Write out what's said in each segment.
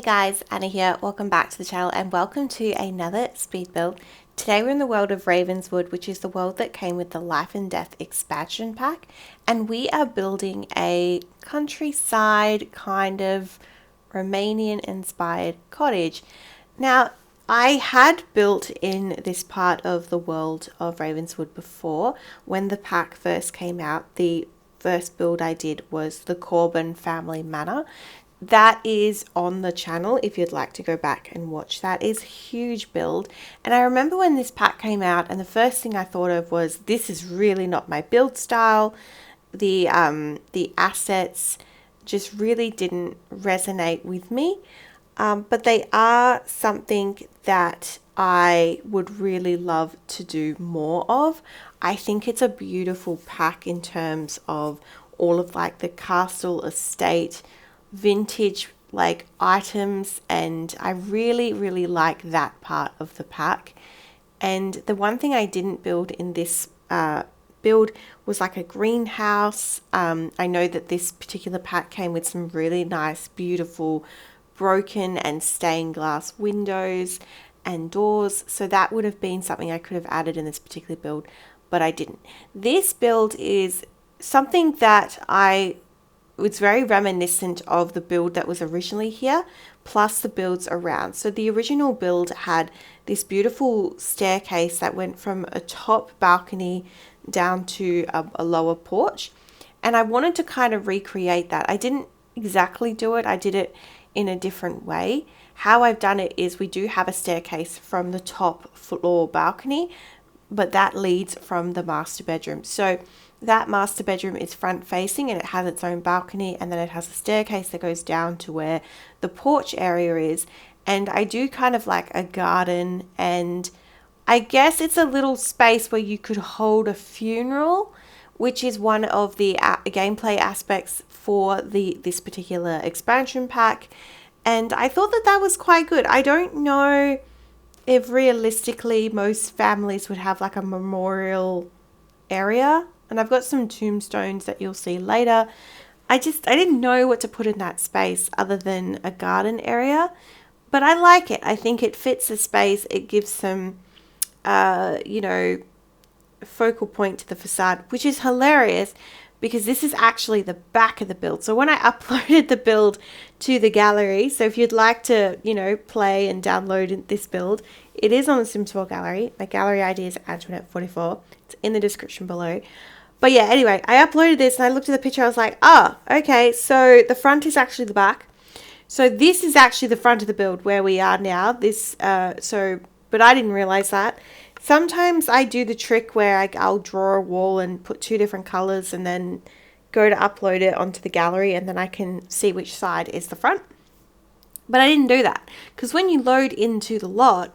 Hey guys, Anna here. Welcome back to the channel and welcome to another speed build. Today we're in the world of Ravenswood, which is the world that came with the Life and Death expansion pack, and we are building a countryside kind of Romanian inspired cottage. Now, I had built in this part of the world of Ravenswood before. When the pack first came out, the first build I did was the Corbin family manor. That is on the channel if you'd like to go back and watch that. It's a huge build, and I remember when this pack came out and the first thing I thought of was, this is really not my build style. The assets just really didn't resonate with me, but they are something that I would really love to do more of. I think it's a beautiful pack in terms of all of like the castle estate vintage like items, and I really like that part of the pack. And the one thing I didn't build in this build was like a greenhouse. I know that this particular pack came with some really nice beautiful broken and stained glass windows and doors, so that would have been something I could have added in this particular build, but I didn't. This build is something that it's very reminiscent of the build that was originally here, plus the builds around. So the original build had this beautiful staircase that went from a top balcony down to a lower porch. And I wanted to kind of recreate that. I didn't exactly do it. I did it in a different way. How I've done it is we do have a staircase from the top floor balcony, but that leads from the master bedroom. So that master bedroom is front facing and it has its own balcony, and then it has a staircase that goes down to where the porch area is. And I do kind of like a garden, and I guess it's a little space where you could hold a funeral, which is one of the gameplay aspects for this particular expansion pack. And I thought that was quite good. I don't know if realistically most families would have like a memorial area, and I've got some tombstones that you'll see later. I didn't know what to put in that space other than a garden area, but I like it. I think it fits the space. It gives some focal point to the facade, which is hilarious because this is actually the back of the build. So when I uploaded the build to the gallery, so if you'd like to, play and download this build, it is on the Sims 4 gallery. My gallery ID is Antoinette44. It's in the description below. But yeah, anyway, I uploaded this and I looked at the picture. I was like, okay, so the front is actually the back. So this is actually the front of the build where we are now. But I didn't realize that. Sometimes I do the trick where I'll draw a wall and put two different colors and then go to upload it onto the gallery, and then I can see which side is the front. But I didn't do that because when you load into the lot,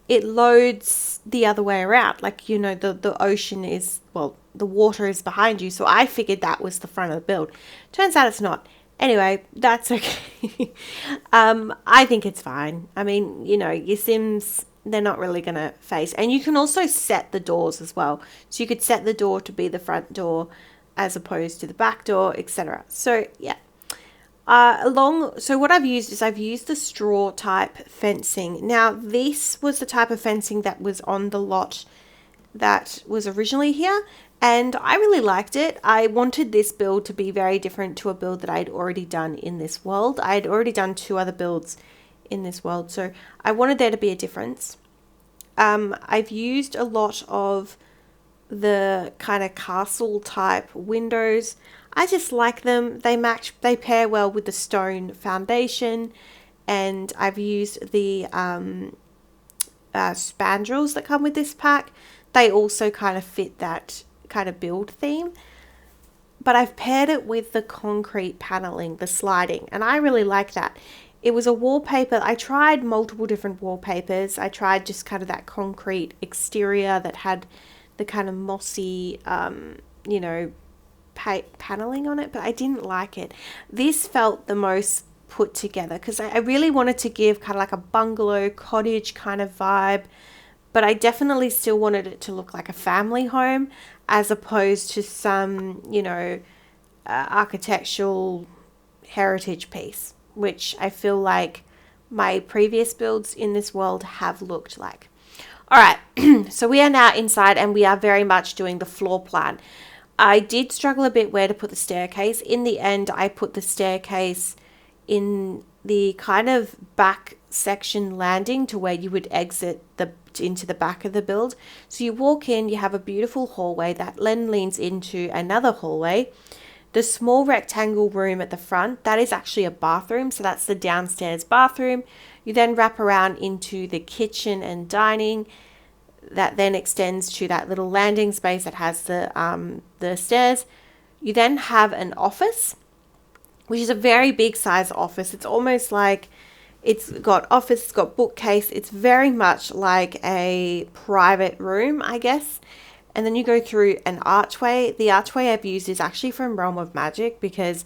it loads the other way around. Like, the ocean is, the water is behind you. So I figured that was the front of the build. Turns out it's not. Anyway, that's okay. I think it's fine. I mean, your Sims, they're not really going to face. And you can also set the doors as well. So you could set the door to be the front door as opposed to the back door, etc. So yeah. So what I've used is the straw type fencing. Now this was the type of fencing that was on the lot that was originally here, and I really liked it. I wanted this build to be very different to a build that I'd already done in this world. I had already done 2 other builds in this world, so I wanted there to be a difference. I've used a lot of the kind of castle type windows. I just like them. They pair well with the stone foundation, and I've used the spandrels that come with this pack. They also kind of fit that kind of build theme, but I've paired it with the concrete paneling, the sliding, and I really like that. It was a wallpaper. I tried multiple different wallpapers. I tried just kind of that concrete exterior that had the kind of mossy, paneling on it, but I didn't like it. This felt the most put together because I really wanted to give kind of like a bungalow cottage kind of vibe, but I definitely still wanted it to look like a family home as opposed to some, architectural heritage piece, which I feel like my previous builds in this world have looked like. All right, so we are now inside and we are very much doing the floor plan. I did struggle a bit where to put the staircase. In the end, I put the staircase in the kind of back section landing to where you would exit into the back of the build. So you walk in, you have a beautiful hallway that then leans into another hallway. The small rectangle room at the front, that is actually a bathroom. So that's the downstairs bathroom. You then wrap around into the kitchen and dining. That then extends to that little landing space that has the stairs. You then have an office, which is a very big size office. It's almost like it's got office, it's got bookcase. It's very much like a private room, I guess. And then you go through an archway. The archway I've used is actually from Realm of Magic because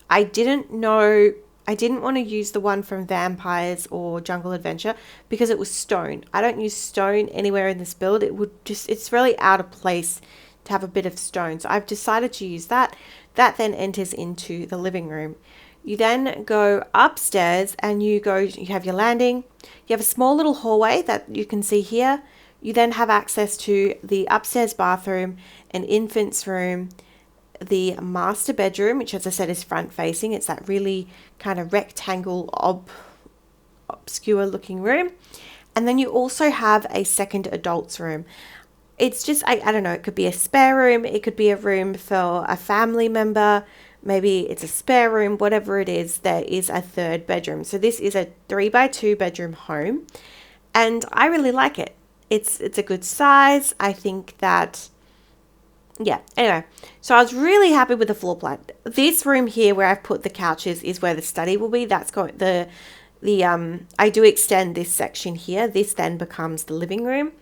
I didn't want to use the one from Vampires or Jungle Adventure because it was stone. I don't use stone anywhere in this build. It's really out of place to have a bit of stone. So I've decided to use that. That then enters into the living room. You then go upstairs and you have your landing. You have a small little hallway that you can see here. You then have access to the upstairs bathroom, an infant's room, the master bedroom, which as I said is front facing. It's that really kind of rectangle obscure looking room. And then you also have a second adult's room. It's just, I don't know, it could be a spare room, it could be a room for a family member, maybe it's a spare room, whatever it is, there is a third bedroom. So this is a 3x2 bedroom home and I really like it. It's a good size. I think that, yeah, anyway, so I was really happy with the floor plan. This room here where I've put the couches is where the study will be. That's got I do extend this section here. This then becomes the living room.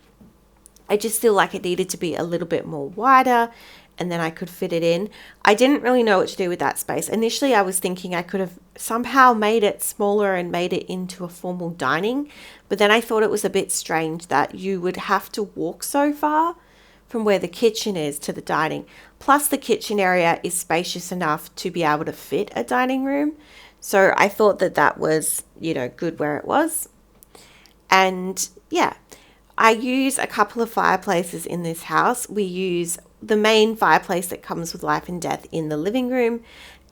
I just feel like it needed to be a little bit more wider and then I could fit it in. I didn't really know what to do with that space. Initially, I was thinking I could have somehow made it smaller and made it into a formal dining. But then I thought it was a bit strange that you would have to walk so far from where the kitchen is to the dining. Plus the kitchen area is spacious enough to be able to fit a dining room. So I thought that was, good where it was. And yeah, I use a couple of fireplaces in this house. We use the main fireplace that comes with Life and Death in the living room,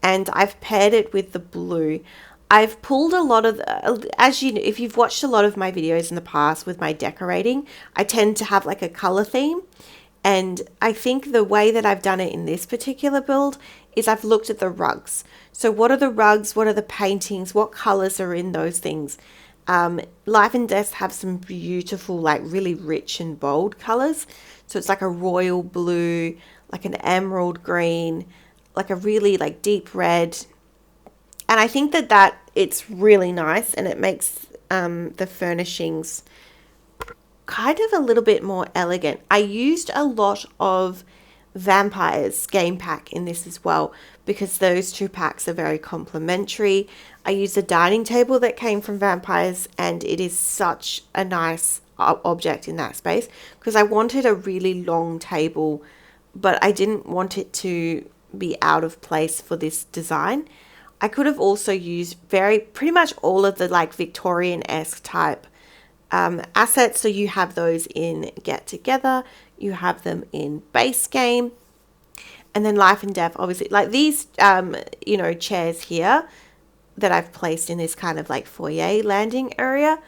and I've paired it with the blue. I've pulled a lot of, if you've watched a lot of my videos in the past with my decorating, I tend to have like a color theme. And I think the way that I've done it in this particular build is I've looked at the rugs. So what are the rugs? What are the paintings? What colors are in those things? Life and Death have some beautiful, like really rich and bold colors. So it's like a royal blue, like an emerald green, like a really like deep red. And I think that it's really nice and it makes the furnishings kind of a little bit more elegant. I used a lot of Vampires game pack in this as well because those two packs are very complementary. I used a dining table that came from Vampires and it is such a nice object in that space because I wanted a really long table, but I didn't want it to be out of place for this design. I could have also used pretty much all of the like Victorian-esque type assets. So you have those in Get Together, you have them in Base Game, and then Life and Death, obviously, like these, chairs here that I've placed in this kind of like foyer landing area,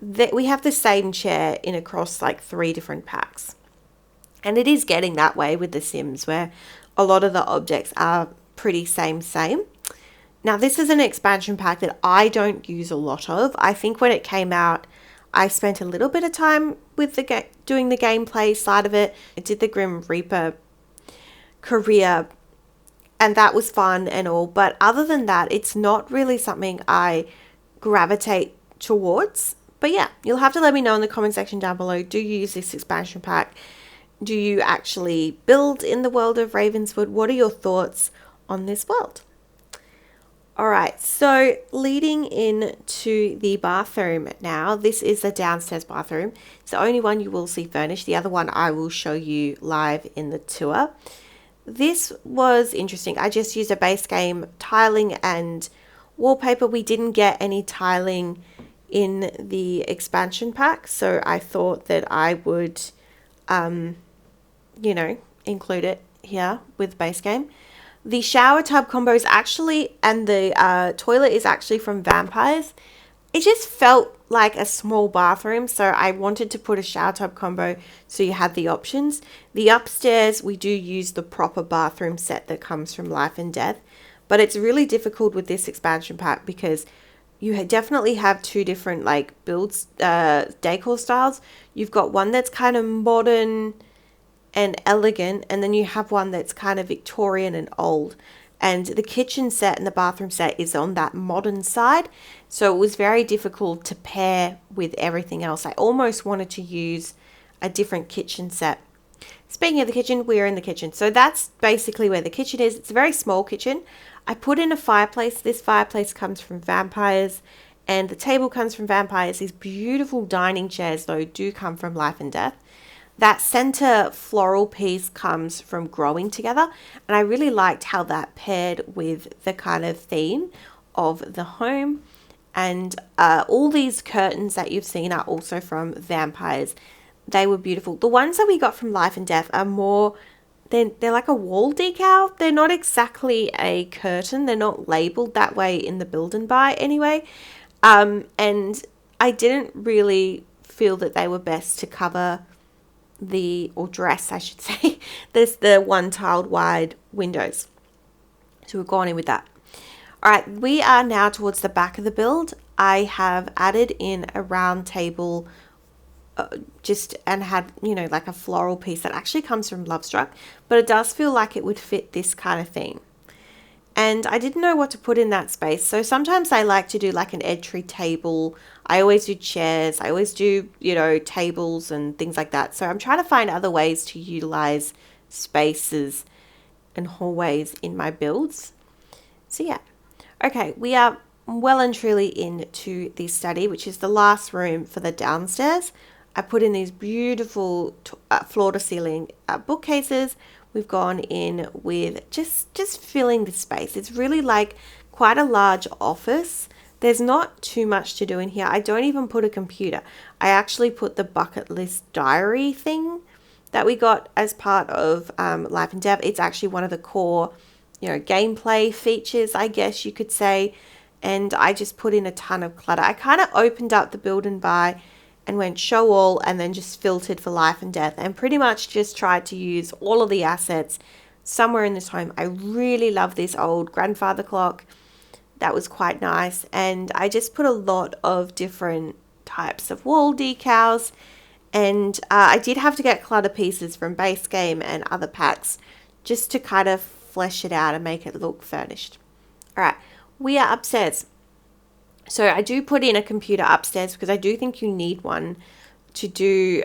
that we have the same chair in across like 3 different packs. And it is getting that way with The Sims where a lot of the objects are pretty same. Now, this is an expansion pack that I don't use a lot of. I think when it came out, I spent a little bit of time with doing the gameplay side of it. I did the Grim Reaper career and that was fun and all. But other than that, it's not really something I gravitate towards. But yeah, you'll have to let me know in the comment section down below. Do you use this expansion pack? Do you actually build in the world of Ravenswood? What are your thoughts on this world? All right, so leading into the bathroom now, this is the downstairs bathroom. It's the only one you will see furnished. The other one I will show you live in the tour. This was interesting. I just used a base game tiling and wallpaper. We didn't get any tiling in the expansion pack, so I thought that I would, you know, include it here with base game. The shower tub combo is actually, and the toilet is actually from Vampires. It just felt like a small bathroom, so I wanted to put a shower tub combo so you had the options. The upstairs, we do use the proper bathroom set that comes from Life and Death, but it's really difficult with this expansion pack because you definitely have two different like builds, decor styles. You've got one that's kind of modern and elegant, and then you have one that's kind of Victorian and old. And the kitchen set and the bathroom set is on that modern side, so it was very difficult to pair with everything else. I almost wanted to use a different kitchen set. Speaking of the kitchen, we're in the kitchen, so that's basically where the kitchen is. It's a very small kitchen. I put in a fireplace. This fireplace comes from Vampires, and the table comes from Vampires. These beautiful dining chairs, though, do come from Life and Death. That center floral piece comes from Growing Together, and I really liked how that paired with the kind of theme of the home. And all these curtains that you've seen are also from Vampires. They were beautiful. The ones that we got from Life and Death are more, they're like a wall decal. They're not exactly a curtain. They're not labeled that way in the build and buy anyway. And I didn't really feel that they were best to cover or dress, I should say, there's the one tiled wide windows. So we've gone in with that. All right, we are now towards the back of the build. I have added in a round table and had, you know, like a floral piece that actually comes from Lovestruck, but it does feel like it would fit this kind of theme. And I didn't know what to put in that space. So sometimes I like to do like an entry table. I always do chairs. I always do, you know, tables and things like that. So I'm trying to find other ways to utilize spaces and hallways in my builds. So yeah. Okay, we are well and truly into the study, which is the last room for the downstairs. I put in these beautiful floor to ceiling bookcases. We've gone in with just filling the space. It's really like quite a large office. There's not too much to do in here. I don't even put a computer. I actually put the bucket list diary thing that we got as part of Life and Death. It's actually one of the core, you know, gameplay features, I guess you could say. And I just put in a ton of clutter. I kind of opened up the build and buy and went show all, and then just filtered for Life and Death, and pretty much just tried to use all of the assets somewhere in this home. I really love this old grandfather clock. That was quite nice. And I just put a lot of different types of wall decals, and I did have to get clutter pieces from base game and other packs just to kind of flesh it out and make it look furnished. All right, we are upstairs. So I do put in a computer upstairs because I do think you need one to do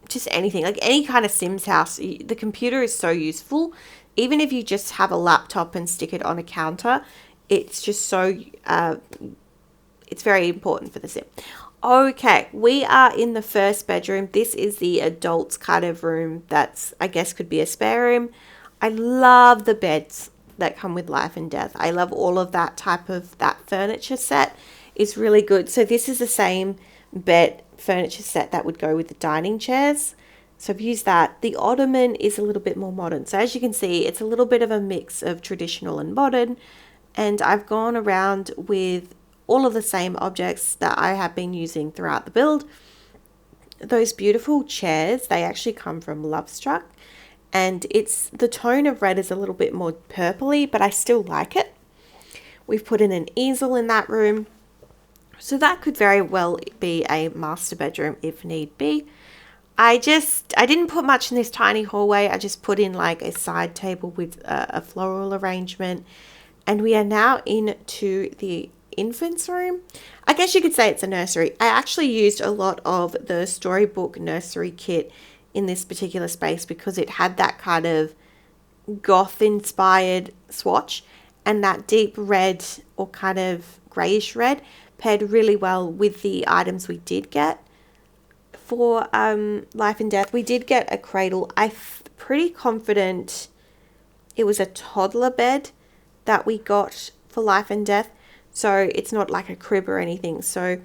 just anything, like any kind of Sims house. The computer is so useful. Even if you just have a laptop and stick it on a counter, it's just so, it's very important for the Sim. Okay, we are in the first bedroom. This is the adults kind of room that's, I guess, could be a spare room. I love the beds that come with Life and Death. I love all of that type of that furniture set. It's really good. So this is the same bed furniture set that would go with the dining chairs. So I've used that. The ottoman is a little bit more modern. So as you can see, it's a little bit of a mix of traditional and modern. And I've gone around with all of the same objects that I have been using throughout the build. Those beautiful chairs, they actually come from Lovestruck. And it's the tone of red is a little bit more purpley, but I still like it. We've put in an easel in that room. So that could very well be a master bedroom if need be. I didn't put much in this tiny hallway. I just put in like a side table with a floral arrangement. And we are now into the infant's room. I guess you could say it's a nursery. I actually used a lot of the storybook nursery kit in this particular space because it had that kind of goth inspired swatch, and that deep red or kind of grayish red paired really well with the items we did get for Life and Death. We did get a cradle. I'm pretty confident it was a toddler bed that we got for Life and Death. So it's not like a crib or anything. So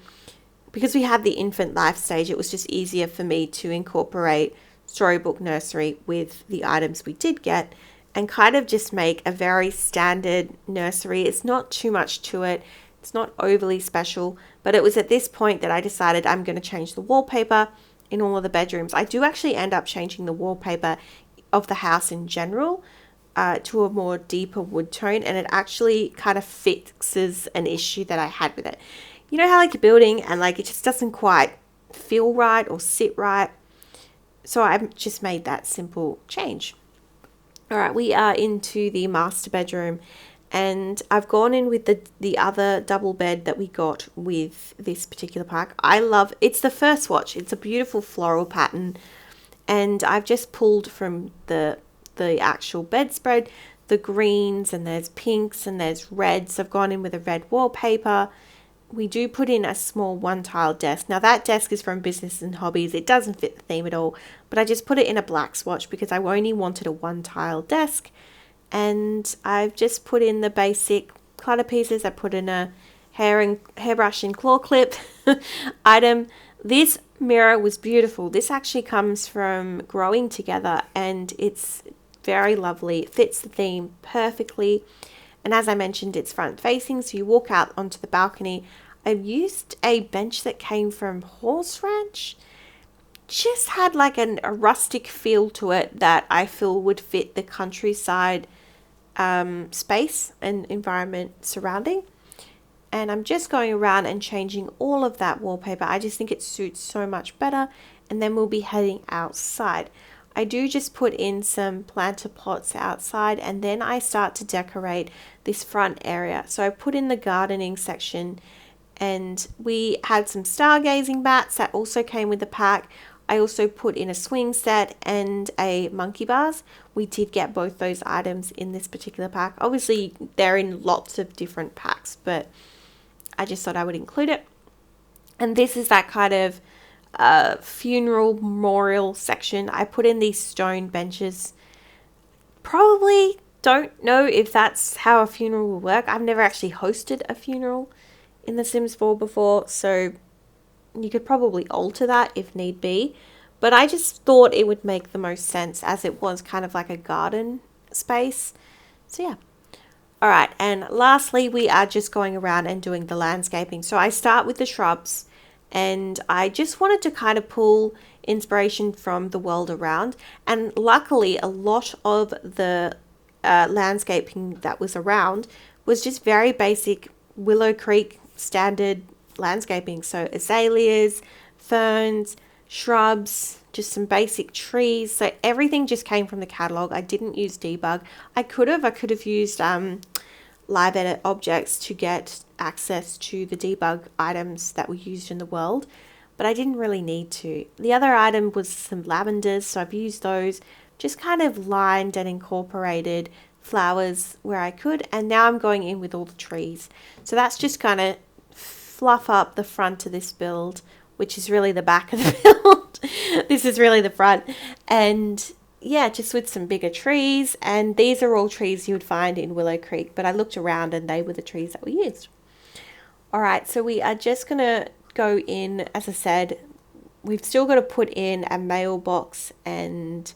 because we had the infant life stage, it was just easier for me to incorporate Storybook Nursery with the items we did get and kind of just make a very standard nursery. It's not too much to it. It's not overly special, but it was at this point that I decided I'm going to change the wallpaper in all of the bedrooms. I do actually end up changing the wallpaper of the house in general to a more deeper wood tone, and it actually kind of fixes an issue that I had with it. You know how like you're building and like it just doesn't quite feel right or sit right. So I've just made that simple change. All right, we are into the master bedroom, and I've gone in with the other double bed that we got with this particular pack. I love it's the first swatch. It's a beautiful floral pattern, and I've just pulled from the actual bedspread the greens, and there's pinks and there's reds. I've gone in with a red wallpaper. We do put in a small one tile desk. Now that desk is from Business and Hobbies. It doesn't fit the theme at all, but I just put it in a black swatch because I only wanted a one tile desk. And I've just put in the basic clutter pieces. I put in a hairbrush and claw clip item. This mirror was beautiful. This actually comes from Growing Together, and it's very lovely. It fits the theme perfectly. And as I mentioned, it's front facing, so you walk out onto the balcony. I've used a bench that came from Horse Ranch. Just had like a rustic feel to it that I feel would fit the countryside space and environment surrounding. And I'm just going around and changing all of that wallpaper. I just think it suits so much better. And then we'll be heading outside. I do just put in some planter pots outside, and then I start to decorate this front area. So I put in the gardening section, and we had some stargazing bats that also came with the pack. I also put in a swing set and a monkey bars. We did get both those items in this particular pack. Obviously, they're in lots of different packs, but I just thought I would include it. And this is that kind of funeral memorial section. I put in these stone benches. Probably don't know if that's how a funeral will work. I've never actually hosted a funeral in The Sims 4 before, so you could probably alter that if need be. But I just thought it would make the most sense as it was kind of like a garden space. So yeah. All right, and lastly, we are just going around and doing the landscaping. So I start with the shrubs, and I just wanted to kind of pull inspiration from the world around. And luckily, a lot of the landscaping that was around was just very basic Willow Creek standard landscaping. So azaleas, ferns, shrubs, just some basic trees. So everything just came from the catalog. I didn't use debug. I could have used live edit objects to get access to the debug items that were used in the world, but I didn't really need to. The other item was some lavenders, so I've used those, just kind of lined and incorporated flowers where I could, and now I'm going in with all the trees. So that's just kind of fluff up the front of this build, which is really the back of the build. This is really the front, and yeah, just with some bigger trees. And these are all trees you would find in Willow Creek, but I looked around and they were the trees that we used. All right, so we are just going to go in, as I said, we've still got to put in a mailbox and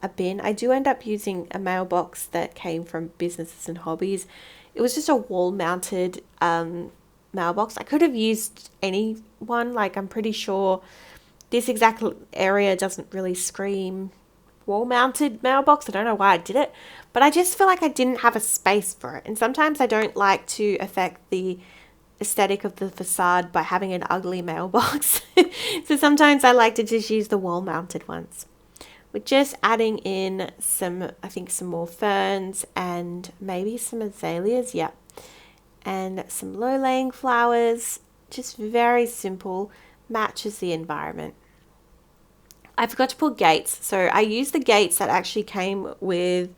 a bin. I do end up using a mailbox that came from Businesses and Hobbies. It was just a wall-mounted mailbox. I could have used any one. Like, I'm pretty sure this exact area doesn't really scream wall-mounted mailbox. I don't know why I did it, but I just feel like I didn't have a space for it. And sometimes I don't like to affect the aesthetic of the facade by having an ugly mailbox. So sometimes I like to just use the wall-mounted ones. We're just adding in some, I think some more ferns and maybe some azaleas, yeah, and some low-laying flowers. Just very simple, matches the environment. I forgot to put gates. So I used the gates that actually came with,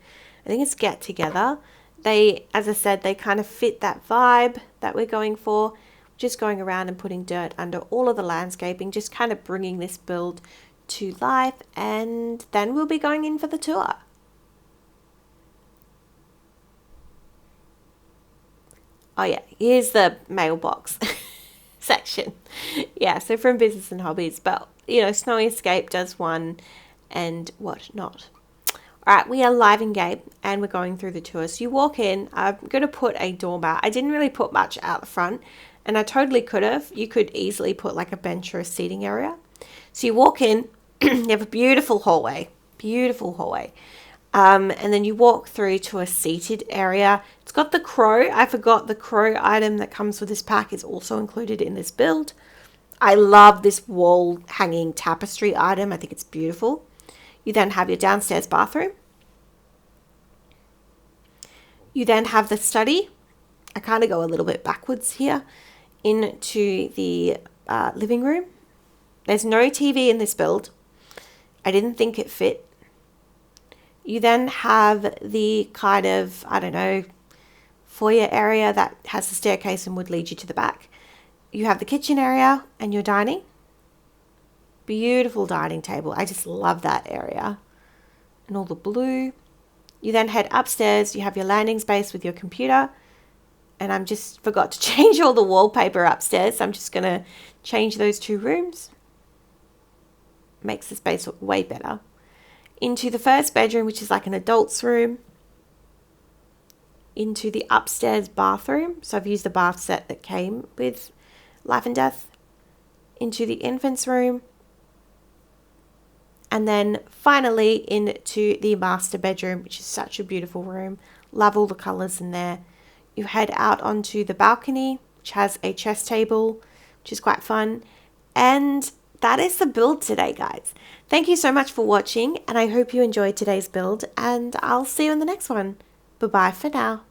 I think it's Get Together. They, as I said, they kind of fit that vibe that we're going for. Just going around and putting dirt under all of the landscaping, just kind of bringing this build to life. And then we'll be going in for the tour. Oh yeah, here's the mailbox section. Yeah, so from business and hobbies, but you know, Snowy Escape does one and what not. All right, we are live in game and we're going through the tour. So you walk in, I'm going to put a doormat. I didn't really put much out the front and I totally could have. You could easily put like a bench or a seating area. So you walk in, you have a beautiful hallway, and then you walk through to a seated area. It's got the crow. I forgot the crow item that comes with this pack is also included in this build. I love this wall hanging tapestry item. I think it's beautiful. You then have your downstairs bathroom. You then have the study. I kind of go a little bit backwards here into the living room. There's no TV in this build. I didn't think it fit. You then have the kind of, I don't know, foyer area that has the staircase and would lead you to the back. You have the kitchen area and your dining. Beautiful dining table. I just love that area. And all the blue. You then head upstairs. You have your landing space with your computer. And I'm just forgot to change all the wallpaper upstairs. So I'm just going to change those 2 rooms. Makes the space look way better. Into the first bedroom, which is like an adult's room. Into the upstairs bathroom. So I've used the bath set that came with Life and Death. Into the infant's room. And then finally into the master bedroom, which is such a beautiful room. Love all the colours in there. You head out onto the balcony, which has a chess table, which is quite fun. And that is the build today, guys. Thank you so much for watching, and I hope you enjoyed today's build, and I'll see you in the next one. Bye-bye for now.